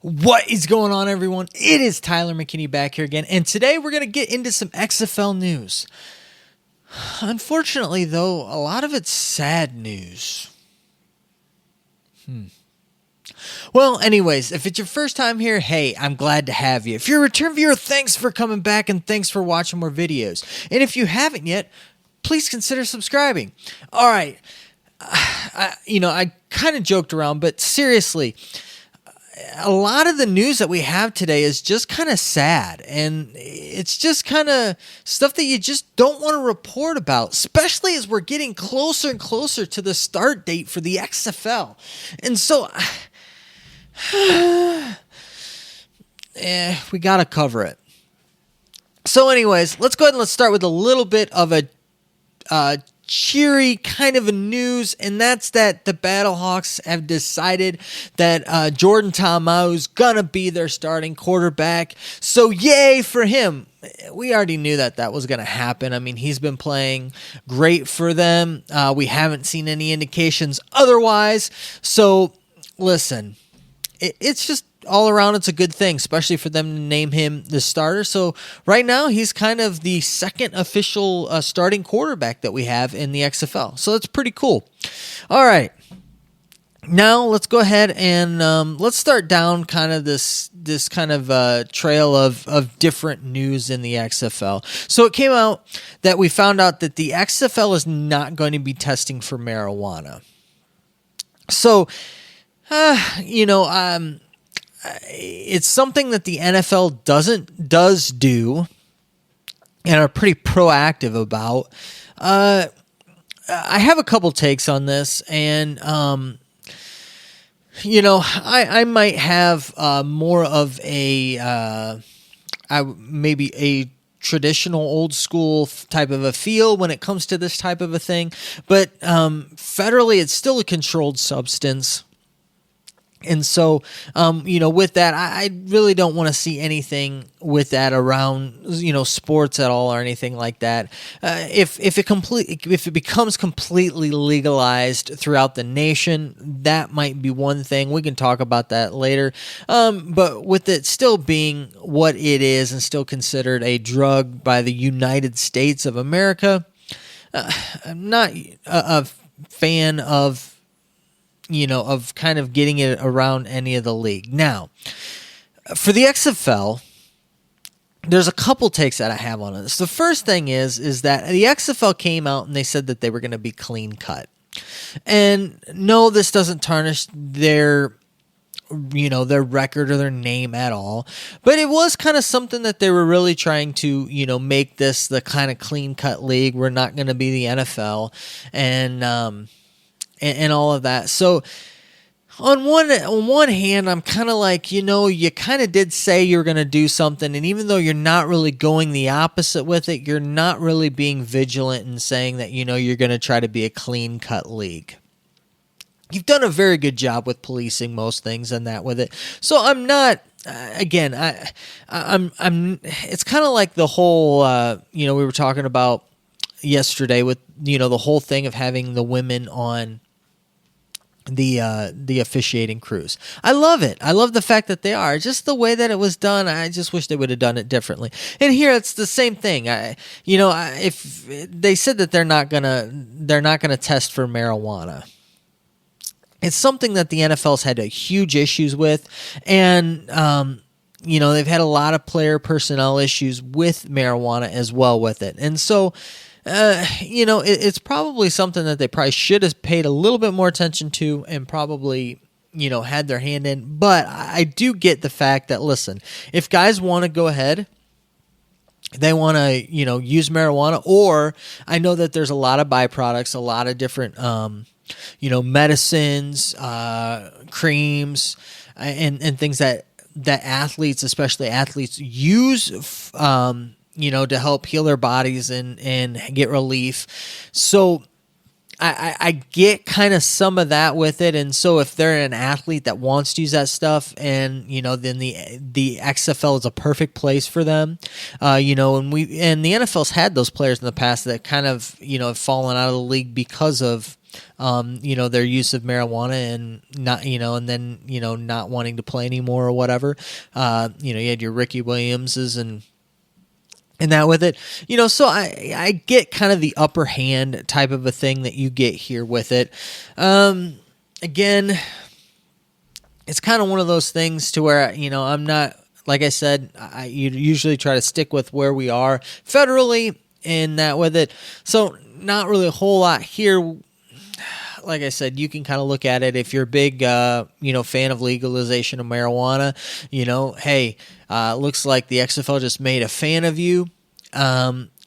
What is going on, everyone? It is Tyler McKinney back here again, and today we're going to get into some XFL news. Unfortunately, though, a lot of it's sad news. Well, anyways, if it's your first time here, hey, I'm glad to have you. If you're a return viewer, thanks for coming back and thanks for watching more videos. And if you haven't yet, please consider subscribing. All right, I kind of joked around, but seriously, a lot of the news that we have today is just kind of sad, and it's just kind of stuff that you just don't want to report about, especially as we're getting closer and closer to the start date for the XFL. And so, we got to cover it. So anyways, let's go ahead and let's start with a little bit of a cheery kind of a news, and that's that the BattleHawks have decided that Jordan Ta'amau's gonna be their starting quarterback. So yay for him. We already knew that was gonna happen. I mean, he's been playing great for them. We haven't seen any indications otherwise. So listen, it's just all around, it's a good thing, especially for them to name him the starter. So right now, he's kind of the second official starting quarterback that we have in the XFL. So that's pretty cool. All right. Now let's go ahead and let's start down kind of this kind of trail of different news in the XFL. So it came out that we found out that the XFL is not going to be testing for marijuana. So, it's something that the NFL does do and are pretty proactive about. I have a couple takes on this, and I might have more of a maybe a traditional old school type of a feel when it comes to this type of a thing, but federally it's still a controlled substance. And so, with that, I really don't want to see anything with that around, sports at all or anything like that. If it becomes completely legalized throughout the nation, that might be one thing. We can talk about that later. But with it still being what it is and still considered a drug by the United States of America, I'm not a fan of kind of getting it around any of the league. Now, for the XFL, there's a couple takes that I have on this. The first thing is that the XFL came out and they said that they were going to be clean cut. And no, this doesn't tarnish their record or their name at all. But it was kind of something that they were really trying to, make this the kind of clean cut league. We're not going to be the NFL. And all of that. So on one hand, I'm kind of like, you kind of did say you're going to do something, and even though you're not really going the opposite with it, you're not really being vigilant and saying that, you're going to try to be a clean-cut league. You've done a very good job with policing most things and that with it. So I'm not, again, I'm it's kind of like the whole, we were talking about yesterday with, the whole thing of having the women on the officiating crews. I love it. I love the fact that they are. Just the way that it was done, I just wish they would have done it differently. And here it's the same thing. If they said that they're not gonna test for marijuana, it's something that the NFL's had huge issues with, and they've had a lot of player personnel issues with marijuana as well with it, and so. It's probably something that they probably should have paid a little bit more attention to and probably, had their hand in. But I do get the fact that, listen, if guys want to go ahead, they want to, use marijuana, or I know that there's a lot of byproducts, a lot of different, medicines, creams, and things that athletes, especially athletes, use, to help heal their bodies and get relief. So I get kind of some of that with it. And so if they're an athlete that wants to use that stuff, and, then the XFL is a perfect place for them, and the NFL's had those players in the past that kind of, have fallen out of the league because of, their use of marijuana and not, and then, not wanting to play anymore or whatever. You had your Ricky Williamses and that with it, so I get kind of the upper hand type of a thing that you get here with it. Again, it's kind of one of those things to where, I'm not, like I said, you usually try to stick with where we are federally in that with it. So not really a whole lot here. Like I said, you can kind of look at it if you're a big, fan of legalization of marijuana. Hey, looks like the XFL just made a fan of you.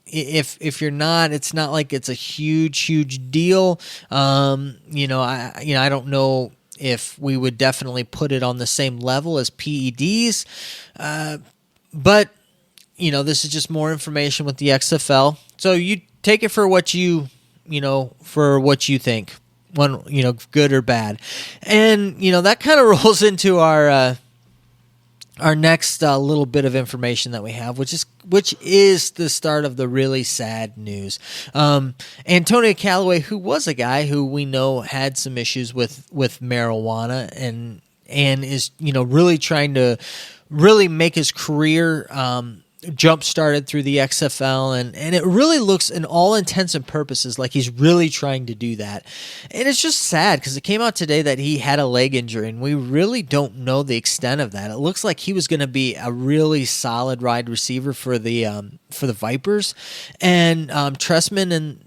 If you're not, it's not like it's a huge deal. I don't know if we would definitely put it on the same level as PEDs, but this is just more information with the XFL. So you take it for what you think. One, good or bad. And, that kind of rolls into our next little bit of information that we have, which is the start of the really sad news. Antonio Callaway, who was a guy who we know had some issues with marijuana and is, really trying to really make his career, jump started through the XFL, and it really looks, in all intents and purposes, like he's really trying to do that. And it's just sad because it came out today that he had a leg injury, and we really don't know the extent of that. It looks like he was going to be a really solid wide receiver for the Vipers, and Trestman and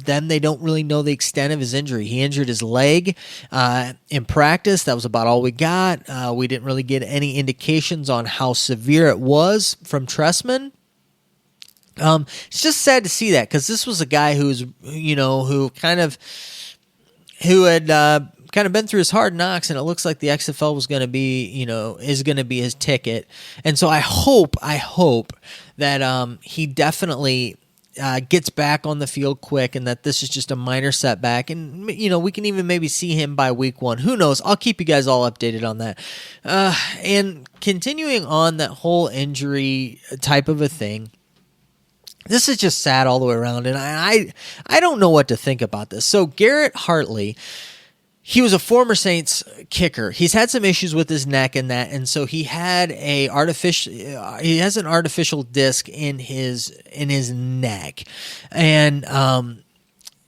then they don't really know the extent of his injury. He injured his leg in practice. That was about all we got. We didn't really get any indications on how severe it was from Trestman. It's just sad to see that because this was a guy who had kind of been through his hard knocks, and it looks like the XFL was going to be, is going to be his ticket. And so I hope that he definitely gets back on the field quick, and that this is just a minor setback, and we can even maybe see him by week 1. Who knows? I'll keep you guys all updated on that. And continuing on that whole injury type of a thing, this is just sad all the way around, and I don't know what to think about this. So Garrett Hartley, he was a former Saints kicker. He's had some issues with his neck and that, and so he had he has an artificial disc in his neck, and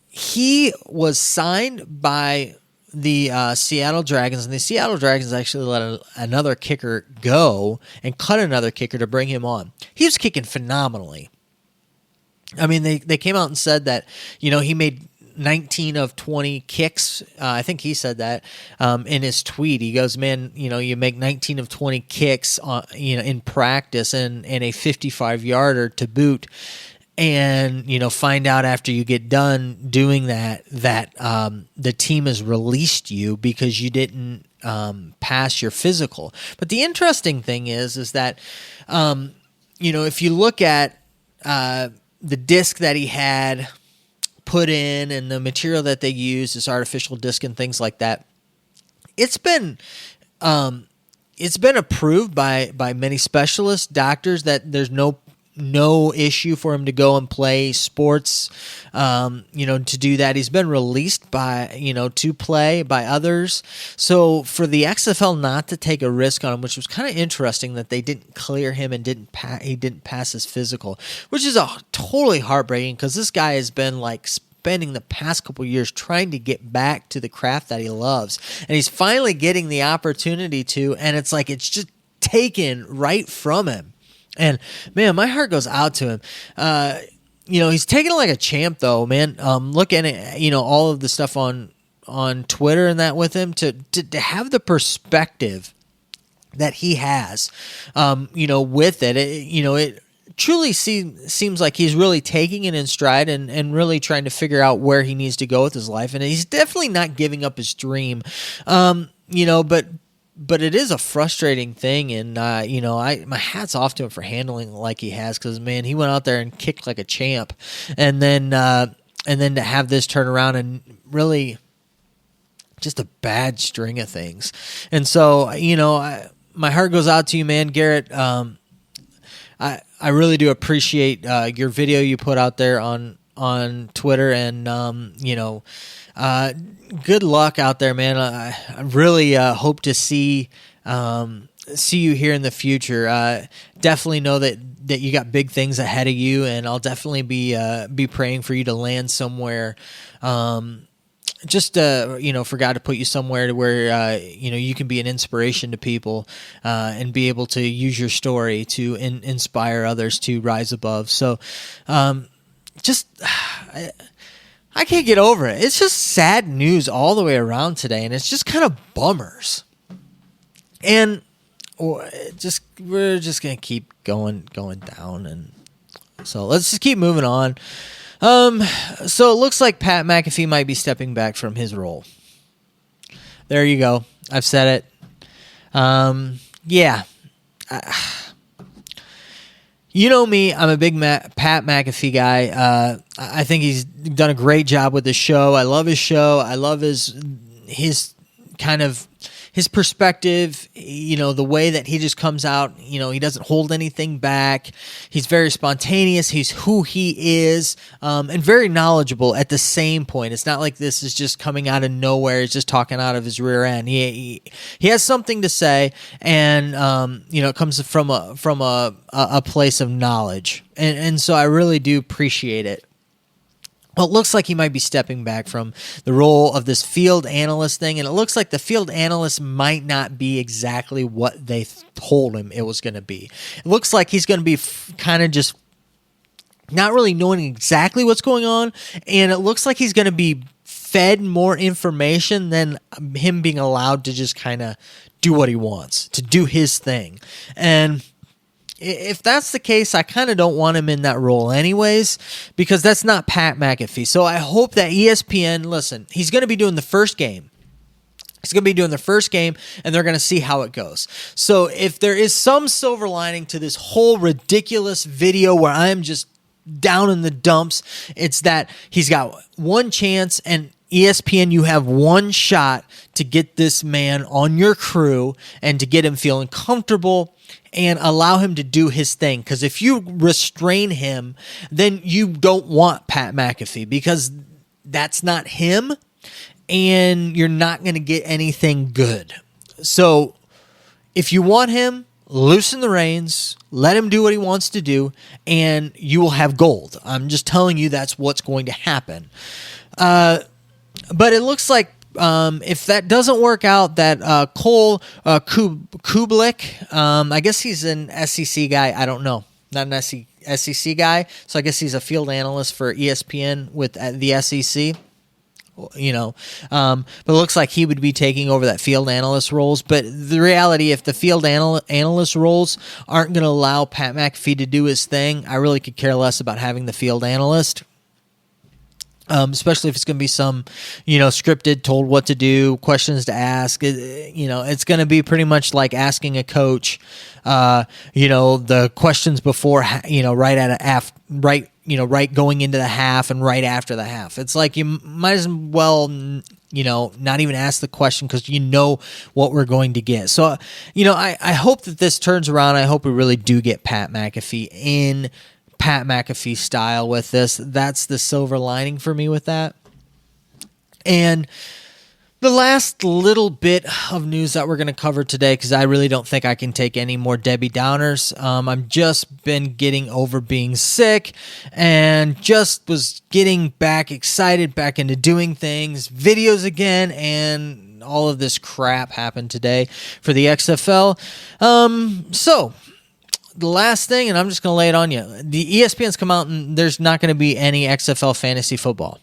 he was signed by the Seattle Dragons, and the Seattle Dragons actually let another kicker go and cut another kicker to bring him on. He was kicking phenomenally. I mean, they came out and said that he made 19 of 20 kicks. I think he said that in his tweet. He goes, man, you make 19 of 20 kicks in practice and a 55-yarder to boot, and find out after you get done doing that the team has released you because you didn't pass your physical. But the interesting thing is that if you look at the disc that he had put in and the material that they use, this artificial disc and things like that, it's been approved by many specialists, doctors, that there's no issue for him to go and play sports, to do that. He's been released to play by others. So for the XFL not to take a risk on him, which was kind of interesting that they didn't clear him and he didn't pass his physical, which is totally heartbreaking because this guy has been spending the past couple years trying to get back to the craft that he loves, and he's finally getting the opportunity to, and it's like it's just taken right from him. And man, my heart goes out to him. He's taking it like a champ, though, man. Looking at all of the stuff on Twitter and that with him to have the perspective that he has, with it. It truly seems like he's really taking it in stride and really trying to figure out where he needs to go with his life. And he's definitely not giving up his dream, but it is a frustrating thing. And, my hat's off to him for handling it like he has, because, man, he went out there and kicked like a champ. And then to have this turn around and really just a bad string of things. And so, my heart goes out to you, man, Garrett. I really do appreciate your video you put out there on on Twitter, and good luck out there, man. I really hope to see you here in the future. Definitely know that you got big things ahead of you, and I'll definitely be praying for you to land somewhere. For God to put you somewhere to where you can be an inspiration to people and be able to use your story to inspire others to rise above. So, I can't get over it. It's just sad news all the way around today, and it's just kind of bummers. And we're just gonna keep going down, and so let's just keep moving on. So it looks like Pat McAfee might be stepping back from his role. There you go. I've said it. Yeah. You know me, I'm a big Pat McAfee guy. I think he's done a great job with the show. I love his show. I love his kind of his perspective, the way that he just comes out, he doesn't hold anything back. He's very spontaneous. He's who he is, and very knowledgeable at the same point. It's not like this is just coming out of nowhere. He's just talking out of his rear end. He has something to say, and it comes from a place of knowledge, and so I really do appreciate it. Well, it looks like he might be stepping back from the role of this field analyst thing, and it looks like the field analyst might not be exactly what they told him it was going to be. It looks like he's going to be kind of just not really knowing exactly what's going on, and it looks like he's going to be fed more information than him being allowed to just kind of do what he wants, to do his thing. And if that's the case, I kind of don't want him in that role anyways, because that's not Pat McAfee. So I hope that ESPN, listen, he's going to be doing the first game. He's going to be doing the first game, and they're going to see how it goes. So if there is some silver lining to this whole ridiculous video where I'm just down in the dumps, it's that he's got one chance, and ESPN, you have one shot to get this man on your crew and to get him feeling comfortable and allow him to do his thing. Because if you restrain him, then you don't want Pat McAfee, because that's not him, and you're not going to get anything good. So if you want him, loosen the reins, let him do what he wants to do, and you will have gold. I'm just telling you that's what's going to happen. But it looks like if that doesn't work out, that Cole Kublik, I guess he's an SEC guy. I don't know. Not an SEC guy. So I guess he's a field analyst for ESPN with the SEC. But it looks like he would be taking over that field analyst roles. But the reality, if the field analyst roles aren't going to allow Pat McAfee to do his thing, I really could care less about having the field analyst. Especially if it's going to be some, scripted, told what to do, questions to ask. It's going to be pretty much like asking a coach, the questions before, right going into the half and right after the half. It's like you might as well, not even ask the question, because you know what we're going to get. So, I hope that this turns around. I hope we really do get Pat McAfee in Pat McAfee style with this. That's the silver lining for me with that. And the last little bit of news that we're going to cover today, because I really don't think I can take any more Debbie Downers. I've just been getting over being sick and just was getting back excited, back into doing things, videos again, and all of this crap happened today for the XFL. So the last thing, and I'm just going to lay it on you. The ESPN's come out, and there's not going to be any XFL fantasy football.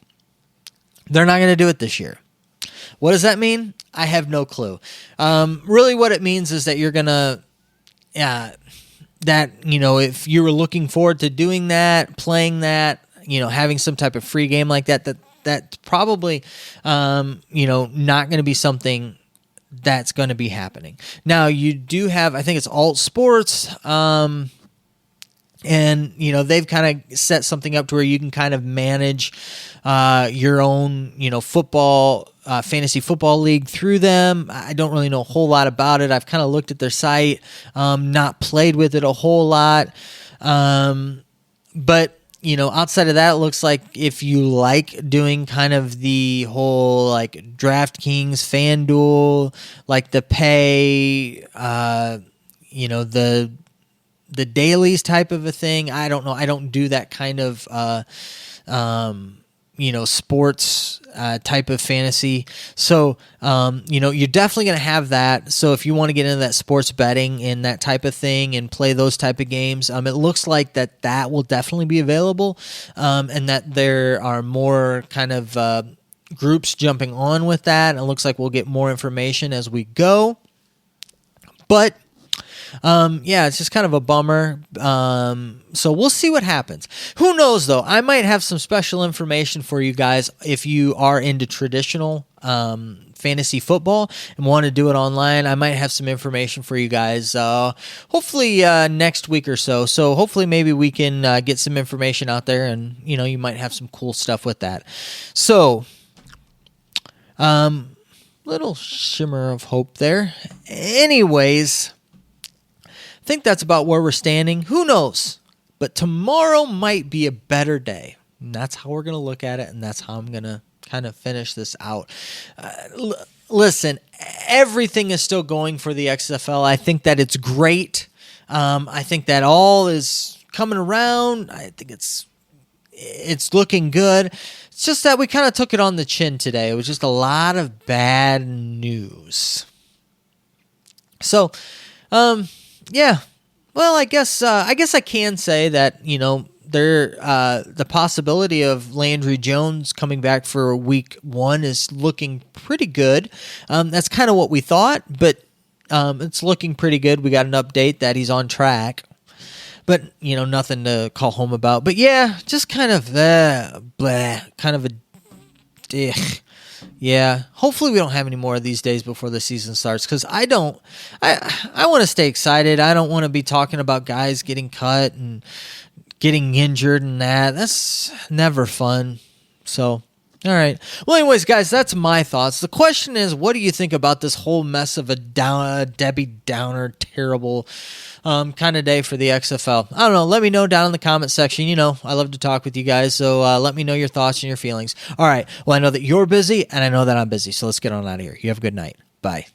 They're not going to do it this year. What does that mean? I have no clue. Really what it means is that you're going to, if you were looking forward to doing that, playing that, having some type of free game like that's probably, not going to be something that's going to be happening. Now, you do have, I think it's Alt Sports, and, they've kind of set something up to where you can kind of manage your own, football, fantasy football league through them. I don't really know a whole lot about it. I've kind of looked at their site, not played with it a whole lot. But outside of that, it looks like if you like doing kind of the whole like DraftKings, FanDuel, like the pay, the dailies type of a thing. I don't know. I don't do that kind of, sports type of fantasy. So, you're definitely going to have that. So if you want to get into that sports betting and that type of thing and play those type of games, it looks like that will definitely be available, and that there are more kind of groups jumping on with that. And it looks like we'll get more information as we go. But it's just kind of a bummer. So we'll see what happens. Who knows, though? I might have some special information for you guys if you are into traditional fantasy football and want to do it online. I might have some information for you guys, hopefully next week or so. So hopefully maybe we can get some information out there, and you might have some cool stuff with that. So, little shimmer of hope there. Anyways, I think that's about where we're standing. Who knows? But tomorrow might be a better day. And that's how we're going to look at it, and that's how I'm going to kind of finish this out. Listen, everything is still going for the XFL. I think that it's great. I think that all is coming around. I think it's looking good. It's just that we kind of took it on the chin today. It was just a lot of bad news. So, yeah. Well, I guess I can say that the possibility of Landry Jones coming back for week 1 is looking pretty good. That's kind of what we thought, but it's looking pretty good. We got an update that he's on track, but nothing to call home about. But yeah, just kind of kind of a. Yeah, hopefully we don't have any more of these days before the season starts, because I want to stay excited. I don't want to be talking about guys getting cut and getting injured and that. That's never fun. So, all right. Well, anyways, guys, that's my thoughts. The question is, what do you think about this whole mess of a Debbie Downer, terrible kind of day for the XFL? I don't know. Let me know down in the comment section. I love to talk with you guys, so let me know your thoughts and your feelings. All right. Well, I know that you're busy, and I know that I'm busy, so let's get on out of here. You have a good night. Bye.